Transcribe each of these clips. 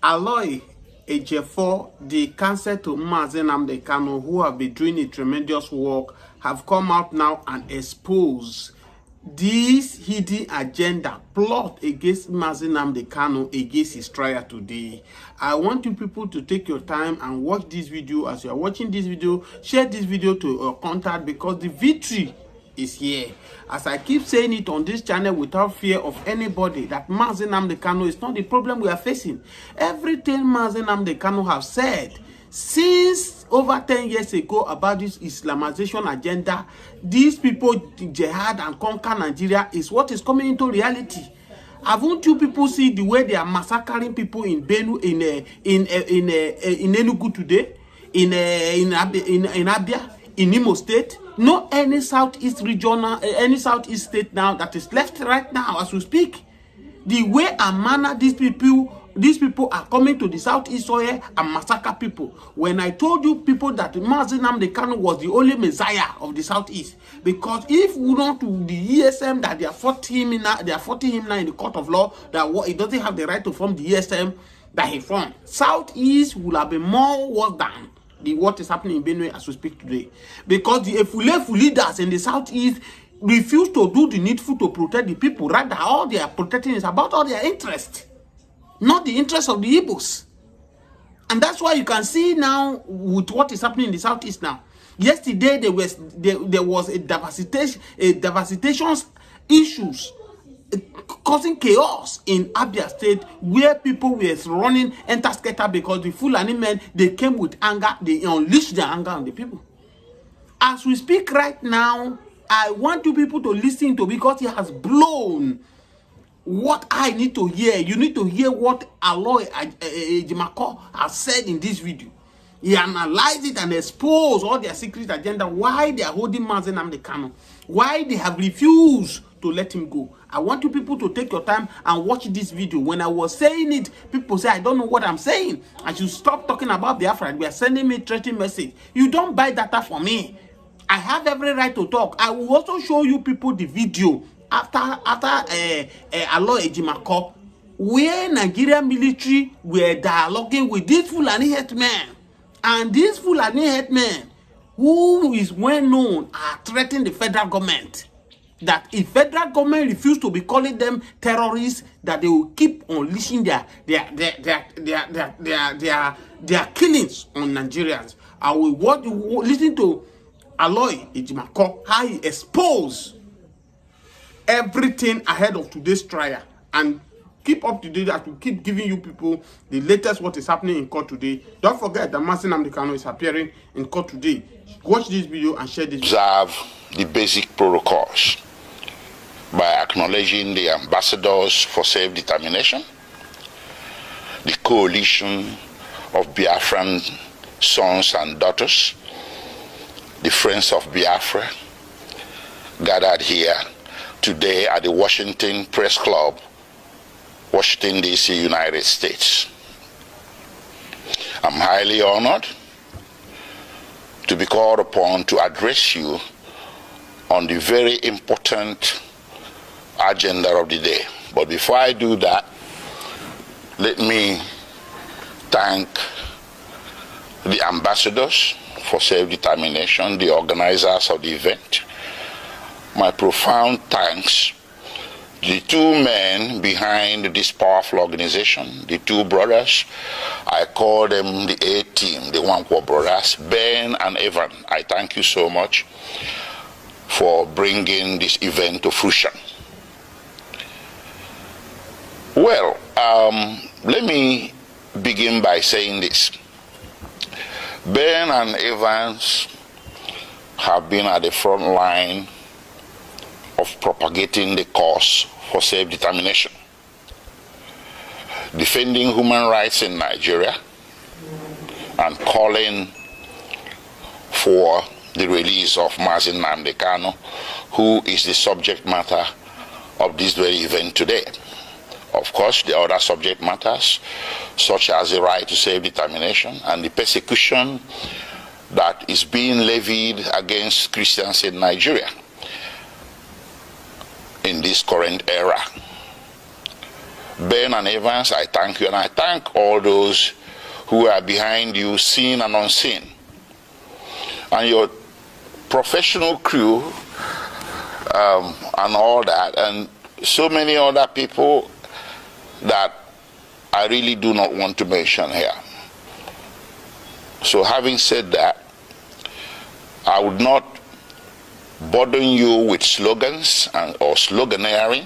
Aloy Ejefo, the cancer to Nnamdi Kanu, who have been doing a tremendous work, have come out now and exposed this hidden agenda plot against Nnamdi Kanu against his trial today. I want you people to take your time and watch this video. As you are watching this video, share this video to your contact, because the victory is here. As I keep saying it on this channel without fear of anybody, that Nnamdi Kanu is not the problem we are facing. Everything Nnamdi Kanu have said since over 10 years ago about this Islamization agenda, these people jihad and conquer Nigeria, is what is coming into reality. Haven't you people see the way they are massacring people in Benue, in Enugu today, in Abia, in Imo State? No any southeast regional, any southeast state now that is left right now as we speak. The way and manner these people are coming to the southeast soil and massacre people. When I told you people that Nnamdi Kanu was the only messiah of the southeast, because if we don't do the ESM that they are fighting him now, in the court of law, that he doesn't have the right to form the ESM that he formed, southeast will have been more worse than what is happening in Benue as we speak today, because the Efulefu leaders in the southeast refuse to do the needful to protect the people. Rather, all they are protecting is about all their interest, not the interest of the Igbos. And that's why you can see now with what is happening in the southeast now. Yesterday there was a devastation issues causing chaos in Abia State, where people were running enter-skater because the Fulani men, they came with anger, they unleashed their anger on the people. As we speak right now, I want you people to listen to, because he has blown what I need to hear. You need to hear what Aloy Ejimako has said in this video. He analyzed it and exposed all their secret agenda, why they are holding Nnamdi Kanu, why they have refused to let him go. I want you people to take your time and watch this video. When I was saying it, people say I don't know what I'm saying. I should stop talking about Biafra. We are sending me threatening message. You don't buy data for me. I have every right to talk. I will also show you people the video after Aloy Ejimako, where Nigerian military were dialoguing with these Fulani headmen. And these Fulani headmen, who is well known, are threatening the federal government, that if federal government refuse to be calling them terrorists, that they will keep unleashing their killings on Nigerians. I will listen to Aloy Ejimako, how he exposed everything ahead of today's trial, and keep up to date. That will keep giving you people the latest what is happening in court today. Don't forget that Nnamdi Kanu is appearing in court today. Watch this video and share this video. Observe the basic protocols by acknowledging the ambassadors for self-determination, the coalition of Biafran sons and daughters, the Friends of Biafra, gathered here today at the Washington Press Club, Washington, D.C., United States. I'm highly honored to be called upon to address you on the very important agenda of the day. But before I do that, let me thank the ambassadors for self-determination, the organizers of the event. My profound thanks to the two men behind this powerful organization, the two brothers. I call them the A-team, the Wankwo brothers, Ben and Evan. I thank you so much for bringing this event to fruition. Well, let me begin by saying this. Ben and Evans have been at the front line of propagating the cause for self-determination, defending human rights in Nigeria, and calling for the release of Nnamdi Kanu, who is the subject matter of this very event today. Of course, the other subject matters, such as the right to self-determination and the persecution that is being levied against Christians in Nigeria in this current era. Ben and Evans, I thank you, and I thank all those who are behind you, seen and unseen, and your professional crew, and all that, and so many other people that I really do not want to mention here. So having said that, I would not burden you with slogans or sloganeering.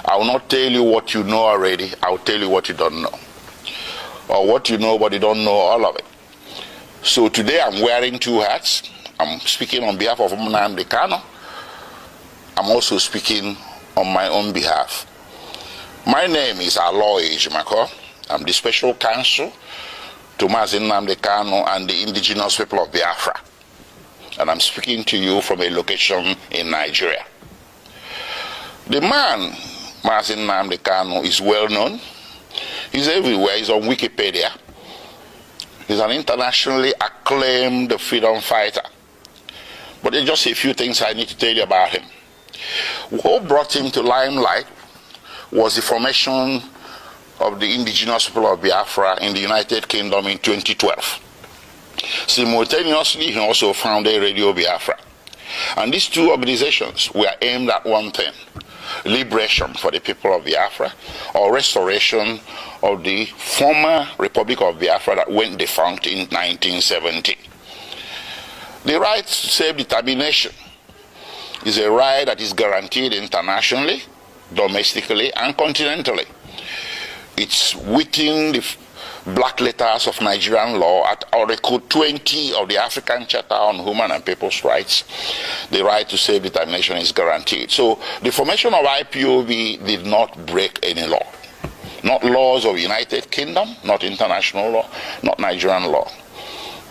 I will not tell you what you know already. I will tell you what you don't know. Or what you know but you don't know all of it. So today I'm wearing two hats. I'm speaking on behalf of Nnamdi Kanu. I'm also speaking on my own behalf. My name is Aloy Ejimako. I'm the special counsel to Nnamdi Kanu and the indigenous people of Biafra. And I'm speaking to you from a location in Nigeria. The man, Nnamdi Kanu, is well known. He's everywhere. He's on Wikipedia. He's an internationally acclaimed freedom fighter. But there's just a few things I need to tell you about him. What brought him to limelight was the formation of the indigenous people of Biafra in the United Kingdom in 2012. Simultaneously, he also founded Radio Biafra. And these two organizations were aimed at one thing: liberation for the people of Biafra, or restoration of the former Republic of Biafra that went defunct in 1970. The right to self-determination is a right that is guaranteed internationally, domestically, and continentally. It's within the black letters of Nigerian law at Article 20 of the African Charter on Human and People's Rights. The right to self-determination is guaranteed. So the formation of IPOB did not break any law. Not laws of United Kingdom, not international law, not Nigerian law.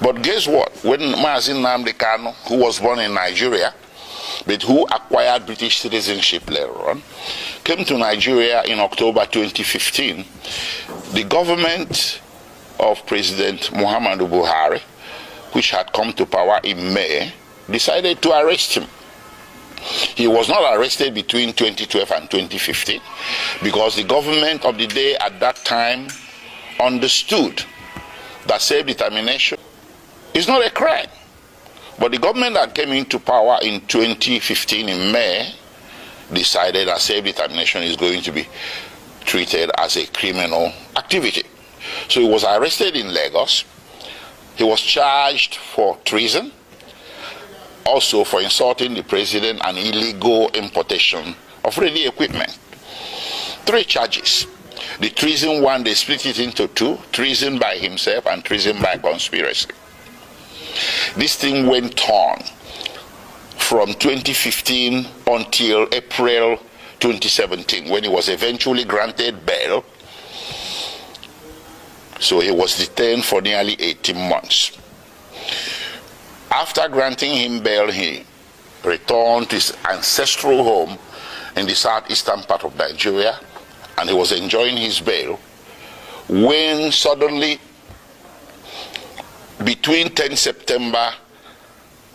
But guess what? When Nnamdi Kanu, who was born in Nigeria, but who acquired British citizenship later on, came to Nigeria in October 2015, the government of President Muhammad Buhari, which had come to power in May, decided to arrest him. He was not arrested between 2012 and 2015 because the government of the day at that time understood that self-determination is not a crime. But the government that came into power in 2015 in May decided that self-determination is going to be treated as a criminal activity. So he was arrested in Lagos. He was charged for treason, also for insulting the president and illegal importation of radio equipment. 3 charges. The treason one, they split it into 2, treason by himself and treason by conspiracy. This thing went on from 2015 until April 2017, when he was eventually granted bail. So he was detained for nearly 18 months. After granting him bail, he returned to his ancestral home in the southeastern part of Nigeria, and he was enjoying his bail when suddenly, between 10 September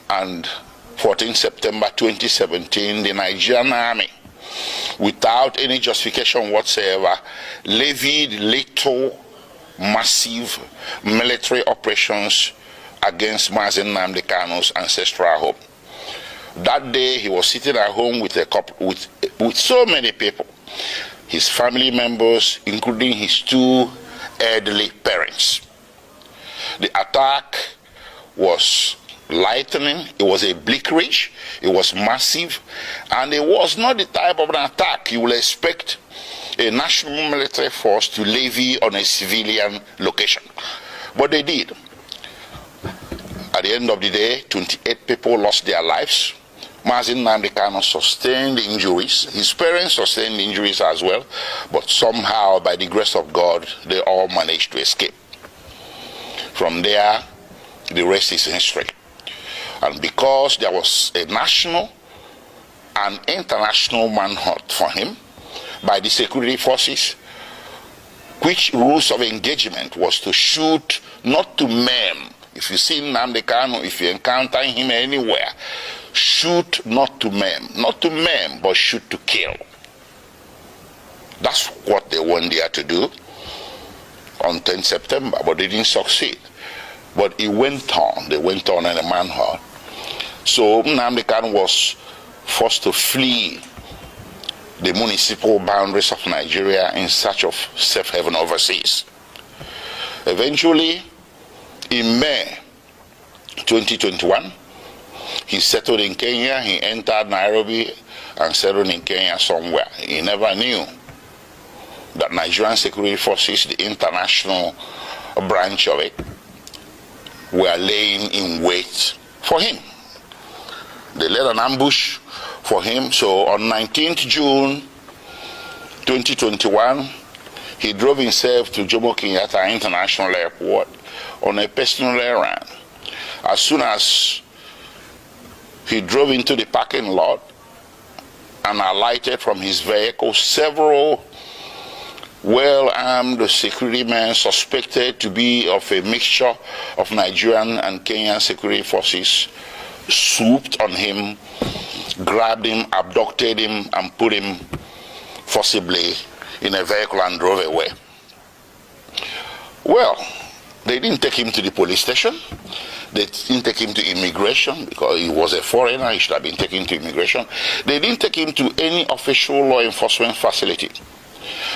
and 14 September 2017, the Nigerian army, without any justification whatsoever, levied lethal, massive military operations against Nnamdi Kanu's ancestral home. That day, he was sitting at home with so many people, his family members, including his 2 elderly parents. The attack was lightning, it was a bleakridge, it was massive, and it was not the type of an attack you will expect a national military force to levy on a civilian location. But they did. At the end of the day, 28 people lost their lives. Nnamdi Kanu sustained injuries. His parents sustained injuries as well, but somehow, by the grace of God, they all managed to escape. From there, the rest is history. And because there was a national and international manhunt for him by the security forces, which rules of engagement was to shoot, not to maim. If you see Nnamdi Kanu, if you encounter him anywhere, shoot not to maim. Not to maim, but shoot to kill. That's what they went there to do on 10 September, but they didn't succeed. But it went on. They went on in a manhunt. So Nnamdi Kanu was forced to flee the municipal boundaries of Nigeria in search of safe haven overseas. Eventually, in May 2021, he settled in Kenya. He entered Nairobi and settled in Kenya somewhere. He never knew that Nigerian security forces, the international branch of it, were laying in wait for him. They laid an ambush for him. So on 19th June 2021, he drove himself to Jomo Kenyatta International Airport on a personal errand. As soon as he drove into the parking lot and alighted from his vehicle, several well-armed security men suspected to be of a mixture of Nigerian and Kenyan security forces swooped on him, grabbed him, abducted him, and put him forcibly in a vehicle and drove away. Well, they didn't take him to the police station. They didn't take him to immigration because he was a foreigner. He should have been taken to immigration. They didn't take him to any official law enforcement facility.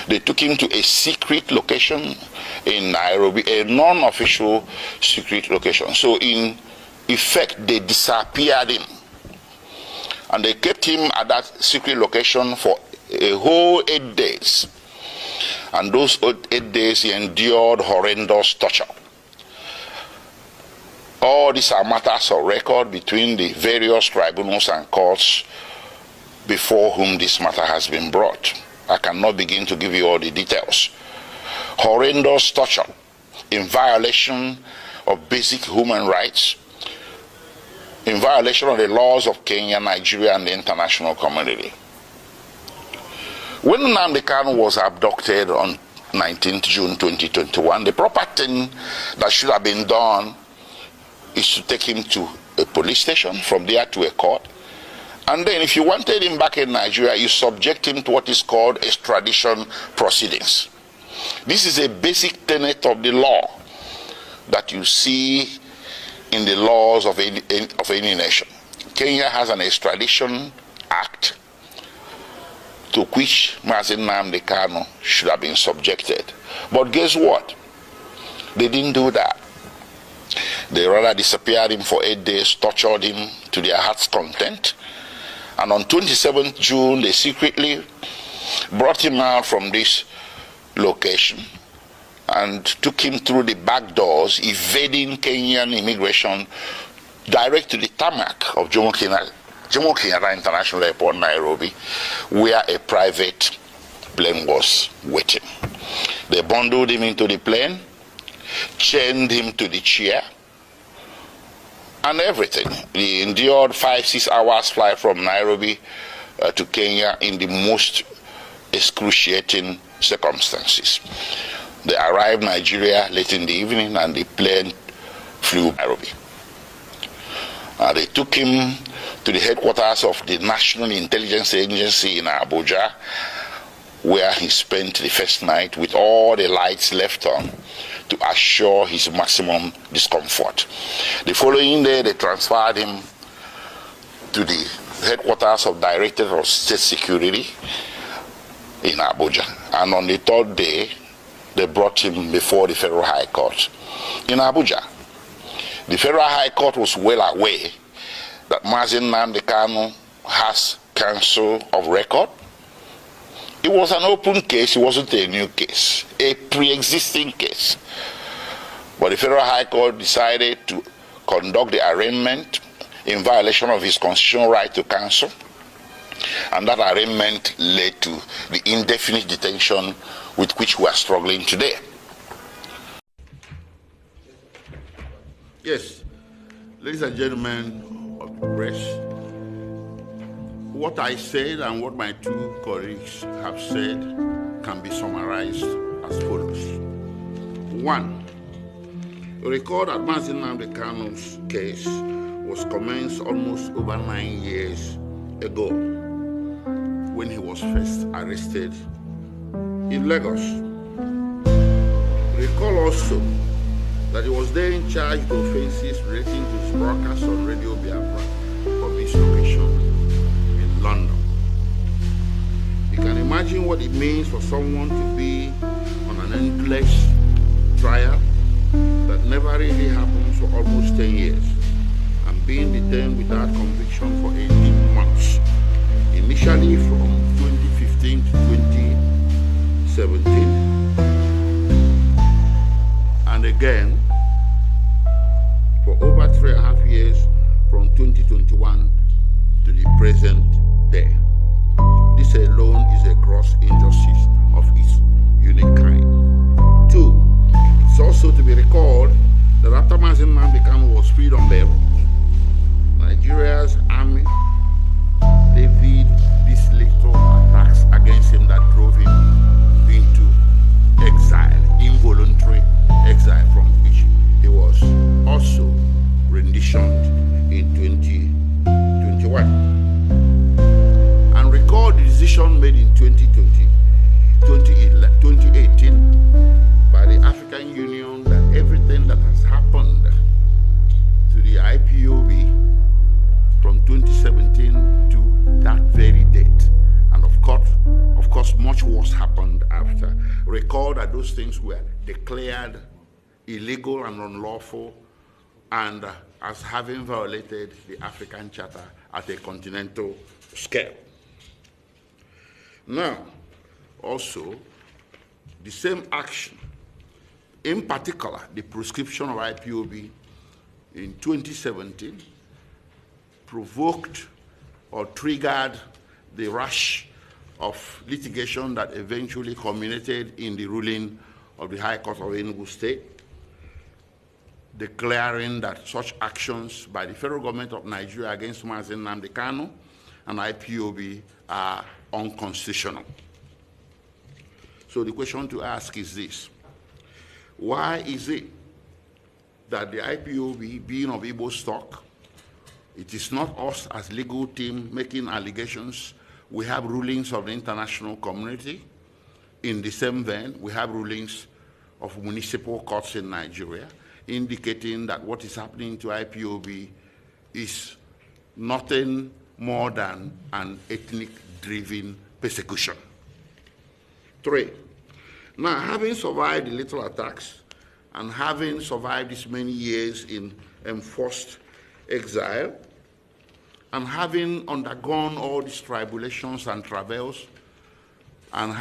They took him to a secret location in Nairobi, a non-official secret location. So in effect, they disappeared him. And they kept him at that secret location for a whole 8 days. And those 8 days he endured horrendous torture. All these are matters of record between the various tribunals and courts before whom this matter has been brought. I cannot begin to give you all the details. Horrendous torture in violation of basic human rights, in violation of the laws of Kenya, Nigeria, and the international community. When Nnamdi Kanu was abducted on 19th June 2021, the proper thing that should have been done is to take him to a police station, from there to a court. And then if you wanted him back in Nigeria, you subject him to what is called extradition proceedings. This is a basic tenet of the law that you see in the laws of any nation. Kenya has an extradition act to which Nnamdi Kanu should have been subjected. But guess what? They didn't do that. They rather disappeared him for 8 days, tortured him to their heart's content. And on 27th June, they secretly brought him out from this location and took him through the back doors, evading Kenyan immigration, direct to the tarmac of Jomo Kenyatta International Airport, Nairobi, where a private plane was waiting. They bundled him into the plane, chained him to the chair, and everything. He endured 5-6 hours flight from Nairobi to Kenya in the most excruciating circumstances. They arrived in Nigeria late in the evening and the plane flew to Nairobi. They took him to the headquarters of the National Intelligence Agency in Abuja, where he spent the first night with all the lights left on to assure his maximum discomfort. The following day, they transferred him to the headquarters of Directorate of State Security in Abuja. And on the third day, they brought him before the Federal High Court in Abuja. The Federal High Court was well aware that Nnamdi Kanu has counsel of record. It was an open case, it wasn't a new case, a pre-existing case. But the Federal High Court decided to conduct the arraignment in violation of his constitutional right to counsel. And that arraignment led to the indefinite detention with which we are struggling today. Yes, ladies and gentlemen of the press, what I said and what my two colleagues have said can be summarized as follows. One, recall that Nnamdi Kanu's case was commenced almost over 9 years ago when he was first arrested in Lagos. Recall also that he was there in charge of offences relating to his broadcast on Radio Biafra from his location in London. You can imagine what it means for someone to be on an endless trial that never really happens for almost 10 years and being detained without conviction for 18 months, initially from 2015 to 2017, and again for over 3.5 years from 2021 to the present day. This alone is a gross injustice of its unique kind. 2, it's also to be recalled that after Nnamdi Kanu was freed on bail, Nigeria's army levied these lethal attacks against him that drove him into exile, involuntary exile, from which he was also renditioned in 2021. And recall the decision made in 2018 by the African Union that everything that has happened to the IPOB from 2017 to that very date, and of course much worse happened after. Recall that those things were declared illegal and unlawful, and as having violated the African Charter at a continental scale. Now, also, the same action, in particular, the proscription of IPOB in 2017, provoked or triggered the rush of litigation that eventually culminated in the ruling of the High Court of Enugu State, declaring that such actions by the federal government of Nigeria against Nnamdi Kanu and IPOB are unconstitutional. So the question to ask is this: why is it that the IPOB, being of Igbo stock, it is not us as legal team making allegations? We have rulings of the international community. In the same vein, we have rulings of municipal courts in Nigeria indicating that what is happening to IPOB is nothing more than an ethnic-driven persecution. 3, now having survived the lethal attacks and having survived this many years in enforced exile, and having undergone all these tribulations and travails, and